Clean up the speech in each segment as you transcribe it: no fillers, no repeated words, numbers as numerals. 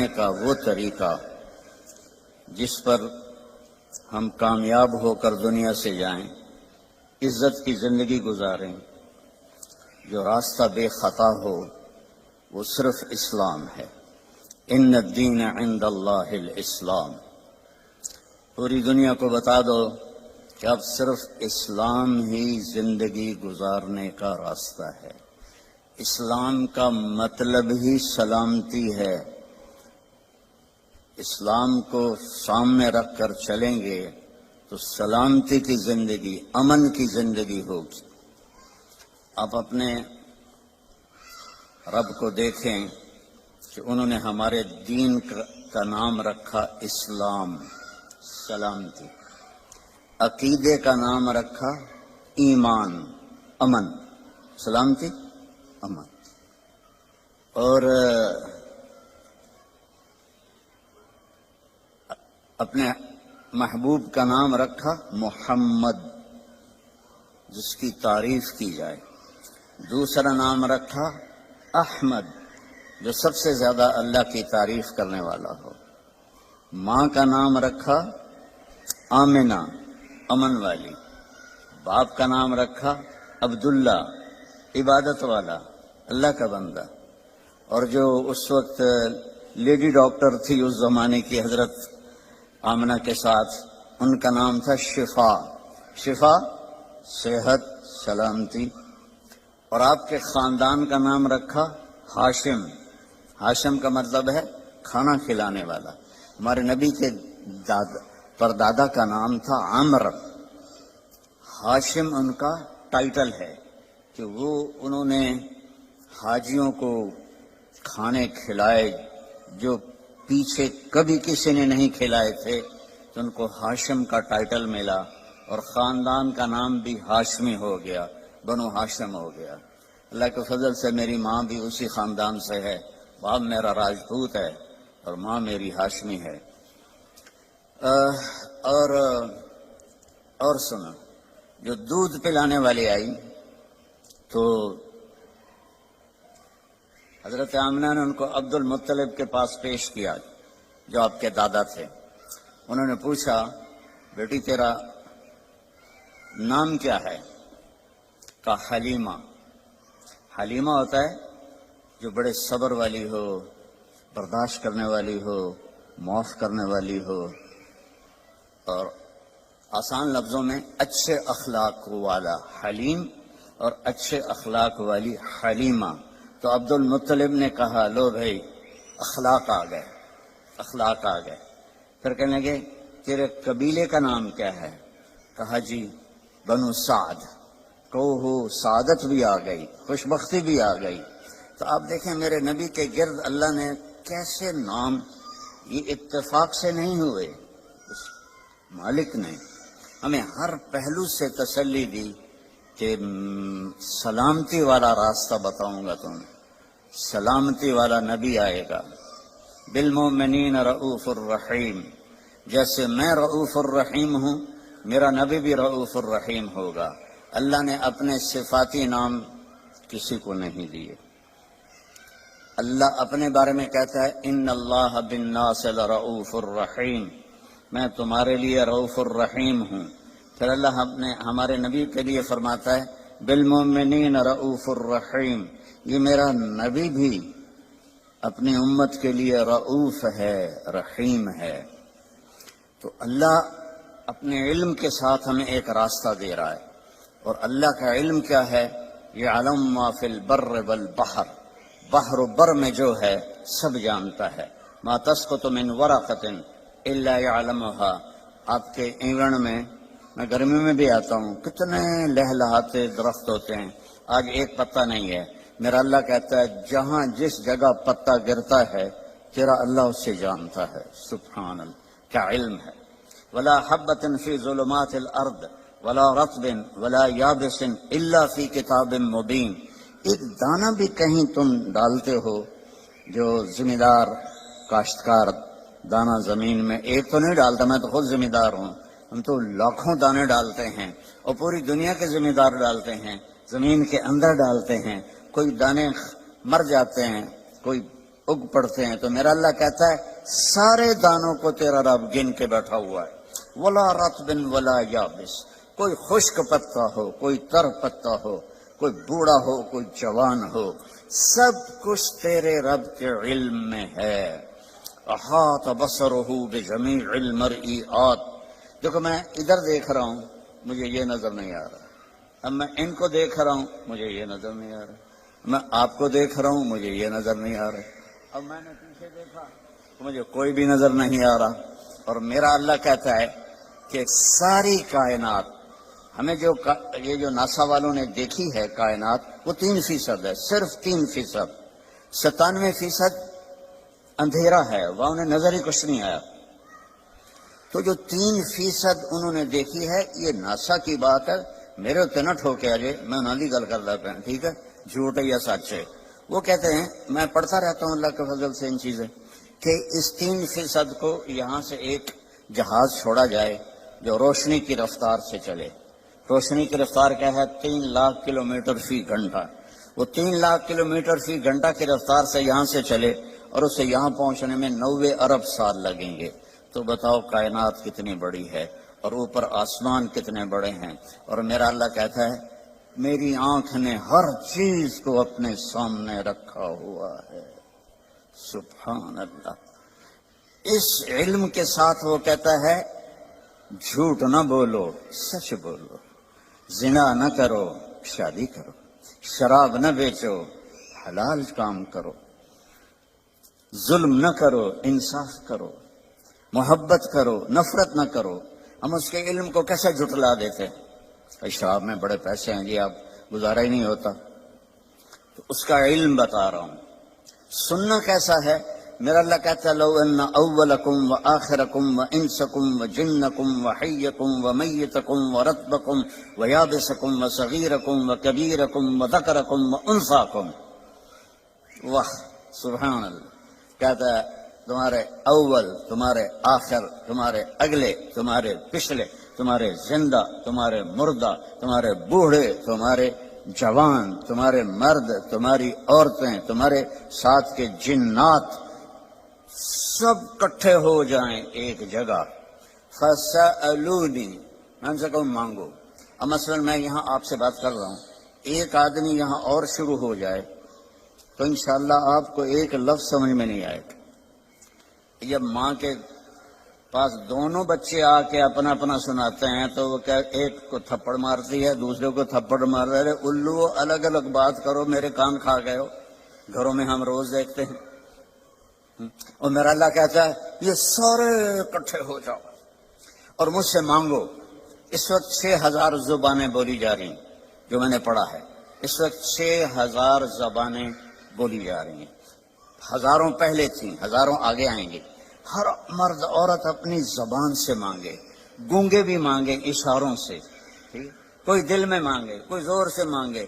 گزارنے کا وہ طریقہ جس پر ہم کامیاب ہو کر دنیا سے جائیں، عزت کی زندگی گزاریں، جو راستہ بے خطا ہو، وہ صرف اسلام ہے۔ ان الدین عند اللہ الاسلام۔ پوری دنیا کو بتا دو کہ اب صرف اسلام ہی زندگی گزارنے کا راستہ ہے۔ اسلام کا مطلب ہی سلامتی ہے۔ اسلام کو سامنے رکھ کر چلیں گے تو سلامتی کی زندگی، امن کی زندگی ہوگی۔ آپ اپنے رب کو دیکھیں کہ انہوں نے ہمارے دین کا نام رکھا اسلام، سلامتی۔ عقیدے کا نام رکھا ایمان، امن۔ سلامتی، امن۔ اور اپنے محبوب کا نام رکھا محمد، جس کی تعریف کی جائے۔ دوسرا نام رکھا احمد، جو سب سے زیادہ اللہ کی تعریف کرنے والا ہو۔ ماں کا نام رکھا آمنہ، امن والی۔ باپ کا نام رکھا عبداللہ، عبادت والا، اللہ کا بندہ۔ اور جو اس وقت لیڈی ڈاکٹر تھی اس زمانے کی، حضرت آمنہ کے ساتھ، ان کا نام تھا شفا۔ شفا، صحت، سلامتی۔ اور آپ کے خاندان کا نام رکھا ہاشم۔ ہاشم کا مطلب ہے کھانا کھلانے والا۔ ہمارے نبی کے پردادا کا نام تھا عمرو۔ ہاشم ان کا ٹائٹل ہے کہ وہ انہوں نے حاجیوں کو کھانے کھلائے جو پیچھے کبھی کسی نے نہیں کھلائے تھے، تو ان کو ہاشم کا ٹائٹل ملا، اور خاندان کا نام بھی ہاشمی ہو گیا، بنو ہاشم ہو گیا۔ اللہ کے فضل سے میری ماں بھی اسی خاندان سے ہے۔ باپ میرا راجپوت ہے اور ماں میری ہاشمی ہے۔ اور سنو، جو دودھ پلانے والی آئی تو حضرت آمنہ نے ان کو عبد المطلب کے پاس پیش کیا، جو آپ کے دادا تھے۔ انہوں نے پوچھا، بیٹی تیرا نام کیا ہے؟ کہا حلیمہ۔ حلیمہ ہوتا ہے جو بڑے صبر والی ہو، برداشت کرنے والی ہو، معاف کرنے والی ہو، اور آسان لفظوں میں اچھے اخلاق والا حلیم، اور اچھے اخلاق والی حلیمہ۔ تو عبد المطلب نے کہا، لو بھائی، اخلاق آ گئے، اخلاق آ گئے۔ پھر کہنے لگے، تیرے قبیلے کا نام کیا ہے؟ کہا جی بنو سعد۔ ہو سعادت بھی آ گئی، خوشبختی بھی آ گئی۔ تو آپ دیکھیں میرے نبی کے گرد اللہ نے کیسے نام، یہ اتفاق سے نہیں ہوئے، اس مالک نے ہمیں ہر پہلو سے تسلی دی کہ سلامتی والا راستہ بتاؤں گا تمہیں، سلامتی والا نبی آئے گا۔ بالمؤمنین رؤوف الرحیم، جیسے میں رؤوف الرحیم ہوں، میرا نبی بھی رؤوف الرحیم ہوگا۔ اللہ نے اپنے صفاتی نام کسی کو نہیں دیے۔ اللہ اپنے بارے میں کہتا ہے، ان اللہ بالناس لرؤوف الرحیم، میں تمہارے لیے رؤوف الرحیم ہوں۔ پھر اللہ ہمارے نبی کے لیے فرماتا ہے، بالمؤمنین رؤوف الرحیم، یہ میرا نبی بھی اپنی امت کے لیے رؤوف ہے، رحیم ہے۔ تو اللہ اپنے علم کے ساتھ ہمیں ایک راستہ دے رہا ہے، اور اللہ کا علم کیا ہے؟ یعلم ما فی البر والبحر، بحر و بر میں جو ہے سب جانتا ہے۔ ما تسقط من ورقۃ الا یعلمها، آپ کے اینگن میں گرمی میں بھی آتا ہوں، کتنے لہلہاتے درخت ہوتے ہیں، آج ایک پتا نہیں ہے۔ میرا اللہ کہتا ہے جہاں جس جگہ پتا گرتا ہے تیرا اللہ اسے جانتا ہے۔ سبحان اللہ، کیا علم ہے۔ ولا حبۃ فی ظلمات الارض ولا رطب ولا یابس الا فی کتاب مبین، ایک دانہ بھی کہیں تم ڈالتے ہو، جو ذمہ دار کاشتکار دانہ زمین میں ایک تو نہیں ڈالتا، میں تو خود ذمہ دار ہوں، ہم تو لاکھوں دانے ڈالتے ہیں، اور پوری دنیا کے ذمہ دار ڈالتے ہیں، زمین کے اندر ڈالتے ہیں، کوئی دانے مر جاتے ہیں، کوئی اگ پڑتے ہیں تو میرا اللہ کہتا ہے سارے دانوں کو تیرا رب گن کے بیٹھا ہوا ہے. ولا رطب ولا یابس، کوئی خشک پتا ہو، کوئی تر پتا ہو، کوئی بوڑھا ہو، کوئی جوان ہو، سب کچھ تیرے رب کے علم میں ہے. احاط بصرہ بجمیع المرئیات. دیکھو میں ادھر دیکھ رہا ہوں، مجھے یہ نظر نہیں آ رہا. اب میں ان کو دیکھ رہا ہوں، مجھے یہ نظر نہیں آ رہا. میں آپ کو دیکھ رہا ہوں، مجھے یہ نظر نہیں آ رہا. اب میں نے پیچھے دیکھا تو مجھے کوئی بھی نظر نہیں آ رہا. اور میرا اللہ کہتا ہے کہ ساری کائنات ہمیں یہ جو ناسا والوں نے دیکھی ہے کائنات، وہ 3% ہے، صرف 3%. 97% اندھیرا ہے، وہاں انہیں نظر ہی کچھ نہیں آیا. تو جو 3% انہوں نے دیکھی ہے، یہ ناسا کی بات ہے. میرے اتنے نہ ٹھوکے آجے، میں انہوں کی گل کرتا پہ، ٹھیک ہے، جھوٹ ہے یا سچ ہے. وہ کہتے ہیں، میں پڑھتا رہتا ہوں اللہ کے فضل سے ان چیزیں، کہ اس 3% کو یہاں سے ایک جہاز چھوڑا جائے جو روشنی کی رفتار سے چلے. روشنی کی رفتار کیا ہے؟ 3 لاکھ کلومیٹر فی گھنٹہ. وہ 3 لاکھ کلومیٹر فی گھنٹہ کی رفتار سے یہاں سے چلے اور اسے یہاں پہنچنے میں 90 ارب سال لگیں گے. تو بتاؤ کائنات کتنی بڑی ہے اور اوپر آسمان کتنے بڑے ہیں. اور میرا اللہ کہتا ہے میری آنکھ نے ہر چیز کو اپنے سامنے رکھا ہوا ہے. سبحان اللہ. اس علم کے ساتھ وہ کہتا ہے جھوٹ نہ بولو، سچ بولو. زنا نہ کرو، شادی کرو. شراب نہ بیچو، حلال کام کرو. ظلم نہ کرو، انصاف کرو. محبت کرو، نفرت نہ کرو. ہم اس کے علم کو کیسے جھٹلا دیتے؟ شراب میں بڑے پیسے ہیں جی، آپ گزارا ہی نہیں ہوتا. تو اس کا علم بتا رہا ہوں. سننا کیسا ہے؟ میرا اللہ کہتا ہے لو ان اولکم و آخرکم و انسکم و جنکم و حیکم و میتکم و رتبکم و یابسکم و صغیرکم و کبیرکم و ذکرکم و انثاکم. واہ سبحان اللہ. کہتا ہے تمہارے اول، تمہارے آخر، تمہارے اگلے، تمہارے پچھلے، تمہارے زندہ، تمہارے مردہ، تمہارے بوڑھے، تمہارے جوان، تمہارے مرد، تمہاری عورتیں، تمہارے ساتھ کے جنات، سب کٹھے ہو جائیں ایک جگہ. فَسَأَلُونِي، میں ان سے کہوں مانگو. اب مثلا میں یہاں آپ سے بات کر رہا ہوں، ایک آدمی یہاں اور شروع ہو جائے تو انشاءاللہ آپ کو ایک لفظ سمجھ میں نہیں آئے گا. جب ماں کے پاس دونوں بچے آ کے اپنا اپنا سناتے ہیں تو وہ کیا ایک کو تھپڑ مارتی ہے، دوسرے کو تھپڑ مار رہے. الو الگ الگ بات کرو، میرے کان کھا گئے ہو. گھروں میں ہم روز دیکھتے ہیں. اور میرا اللہ کہتا ہے یہ سارے اکٹھے ہو جاؤ اور مجھ سے مانگو. اس وقت 6000 زبانیں بولی جا رہی ہیں جو میں نے پڑھا ہے. اس وقت 6000 زبانیں بولی جا رہی ہیں. ہزاروں پہلے تھیں، ہزاروں آگے آئیں گے. ہر مرد عورت اپنی زبان سے مانگے. گونگے بھی مانگے اشاروں سے، کوئی دل میں مانگے، کوئی زور سے مانگے.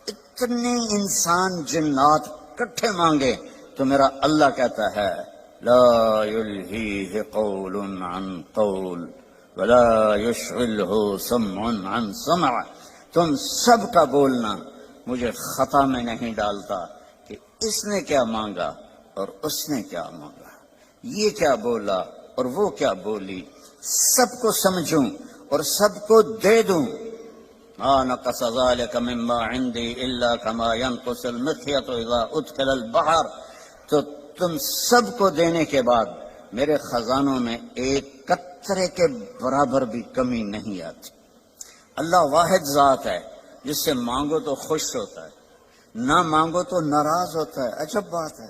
اتنے انسان جنات کٹھے مانگے تو میرا اللہ کہتا ہے لا یلہیہ قول عن قول ولا یشغلہ سمع عن سمع. تم سب کا بولنا مجھے خطا میں نہیں ڈالتا کہ اس نے کیا مانگا اور اس نے کیا مانگا، یہ کیا بولا اور وہ کیا بولی. سب کو سمجھوں اور سب کو دے دوں. ما نقص ذلك مما عندي الا كما ينقص المخيط اذا ادخل البحر. تو تم سب کو دینے کے بعد میرے خزانوں میں ایک قطرے کے برابر بھی کمی نہیں آتی. اللہ واحد ذات ہے جس سے مانگو تو خوش ہوتا ہے، نہ مانگو تو ناراض ہوتا ہے. عجب بات ہے.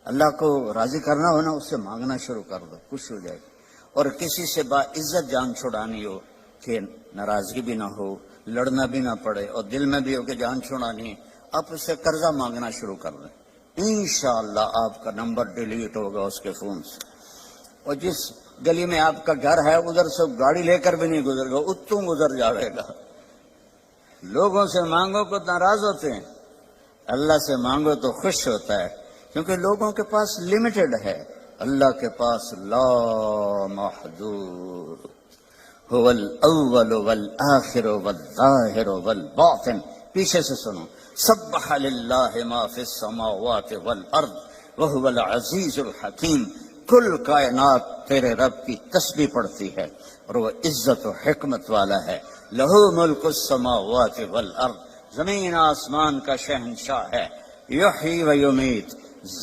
اللہ کو راضی کرنا ہو نا، اس سے مانگنا شروع کر دو، خوش ہو جائے گا. اور کسی سے با عزت جان چھڑانی ہو کہ ناراضگی بھی نہ ہو، لڑنا بھی نہ پڑے اور دل میں بھی ہو کہ جان چھڑانی ہے، آپ اس سے قرضہ مانگنا شروع کر دیں. انشاءاللہ آپ کا نمبر ڈیلیٹ ہوگا اس کے فون سے. اور جس گلی میں آپ کا گھر ہے ادھر سے گاڑی لے کر بھی نہیں گزر گا، اتوں گزر جائے گا. لوگوں سے مانگو تو ناراض ہوتے ہیں، اللہ سے مانگو تو خوش ہوتا ہے. کیونکہ لوگوں کے پاس لمیٹڈ ہے، اللہ کے پاس لا محدود. هو الاول والآخر والظاہر والباطن. پیچھے سے سنو. سبح للہ ما فی السماوات والارض وہو العزیز الحکیم، کل کائنات تیرے رب کی تسبیح پڑھتی ہے اور وہ عزت و حکمت والا ہے۔ لہو ملک السماوات والارض، زمین آسمان کا شہنشاہ ہے۔ یحیی و یمیت،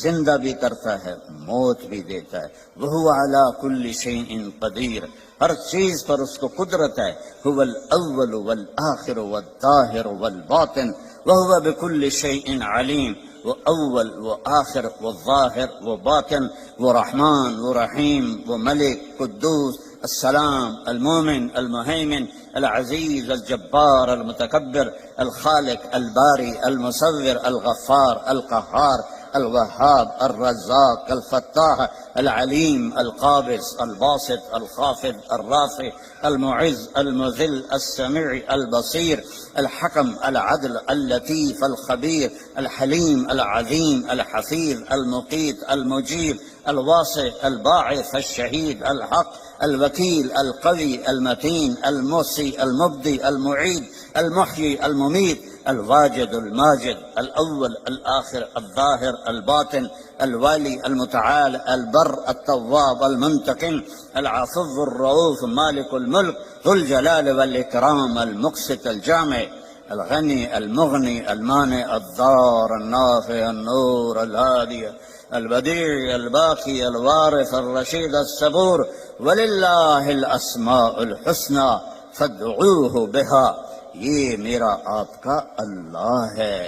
زندہ بھی کرتا ہے موت بھی دیتا ہے۔ وہو علی کل شیء قدیر، ہر چیز پر اس کو قدرت ہے۔ هو الاول والآخر والظاہر والباطن وہو بکل شیء علیم، وہ اول وہ آخر وہ ظاہر وہ باطن، وہ رحمان وہ رحیم، وہ ملک قدوس السلام المومن المہیمن العزیز الجبار المتکبر الخالق الباری المصور الغفار القہار الوہاب الرزاق الفتاح العلیم القابض الباسط الخافض الرافع المعز المذل السميع البصير الحكم العدل اللطيف الخبير الحليم العظيم الحفيظ المقيت المجيب الواسع الباعث الشهيد الحق الوكيل القوي المتين المحصي المبدي المعيد المحيي المميت الواجد الماجد الأول الآخر الظاهر الباطن الوالي المتعال البر التواب المنتقم العفو الرؤوف مالك الملك ذو الجلال والإكرام المقسط الجامع الغني المغني المانع الضار النافع النور الهادي البديع الباقي الوارث الرشيد الصبور ولله الأسماء الحسنى فادعوه بها، یہ میرا آپ کا اللہ ہے۔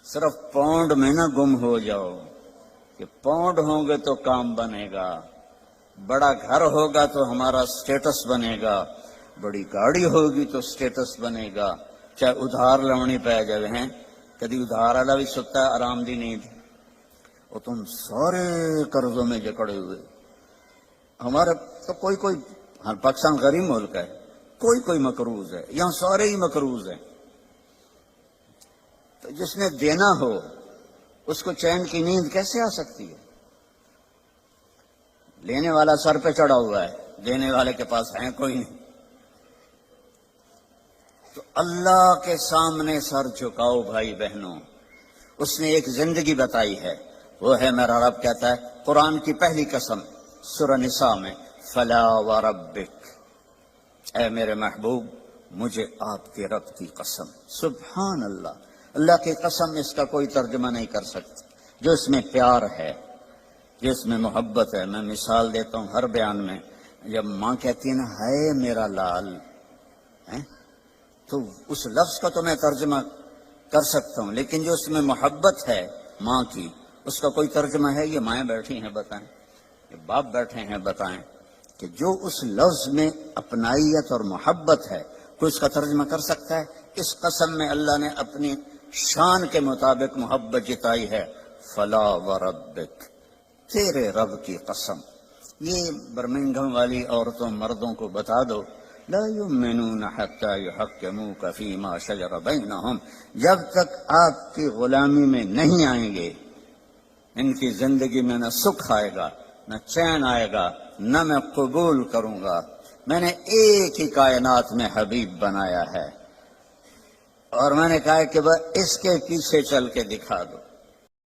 صرف پونڈ میں نہ گم ہو جاؤ کہ پونڈ ہوں گے تو کام بنے گا، بڑا گھر ہوگا تو ہمارا سٹیٹس بنے گا، بڑی گاڑی ہوگی تو سٹیٹس بنے گا، چاہے ادھار لونی پہ جائے ہیں۔ کدی ادھار والا بھی ستا ہے آرام دی نیند، اور تم سارے قرضوں میں جکڑے ہوئے۔ ہمارا تو کوئی ہر پاکستان غریب ملک ہے، کوئی مقروض ہے، یہاں سارے ہی مقروض ہیں۔ تو جس نے دینا ہو اس کو چین کی نیند کیسے آ سکتی ہے؟ لینے والا سر پہ چڑھا ہوا ہے، دینے والے کے پاس ہے کوئی نہیں۔ تو اللہ کے سامنے سر جھکاؤ بھائی بہنوں۔ اس نے ایک زندگی بتائی ہے، وہ ہے میرا رب کہتا ہے قرآن کی پہلی قسم سورہ نساء میں، فلا وربک، اے میرے محبوب مجھے آپ کے رب کی قسم۔ سبحان اللہ، اللہ کی قسم، اس کا کوئی ترجمہ نہیں کر سکتا۔ جو اس میں پیار ہے، جو اس میں محبت ہے۔ میں مثال دیتا ہوں ہر بیان میں، جب ماں کہتی ہے نا ہائے میرا لال، تو اس لفظ کا تو میں ترجمہ کر سکتا ہوں، لیکن جو اس میں محبت ہے ماں کی، اس کا کوئی ترجمہ ہے؟ یہ مائیں بیٹھی ہیں بتائیں، یہ باپ بیٹھے ہیں بتائیں کہ جو اس لفظ میں اپنائیت اور محبت ہے، کوئی اس کا ترجمہ کر سکتا ہے؟ اس قسم میں اللہ نے اپنی شان کے مطابق محبت جتائی ہے، فلا وربک، تیرے رب کی قسم۔ یہ برمنگھم والی عورتوں مردوں کو بتا دو، لا یؤمنون حتی یحکموک فیما شجر بینہم، جب تک آپ کی غلامی میں نہیں آئیں گے ان کی زندگی میں نہ سکھ آئے گا نہ چین آئے گا، نہ میں قبول کروں گا۔ میں نے ایک ہی کائنات میں حبیب بنایا ہے، اور میں نے کہا کہ وہ اس کے پیچھے چل کے دکھا دو۔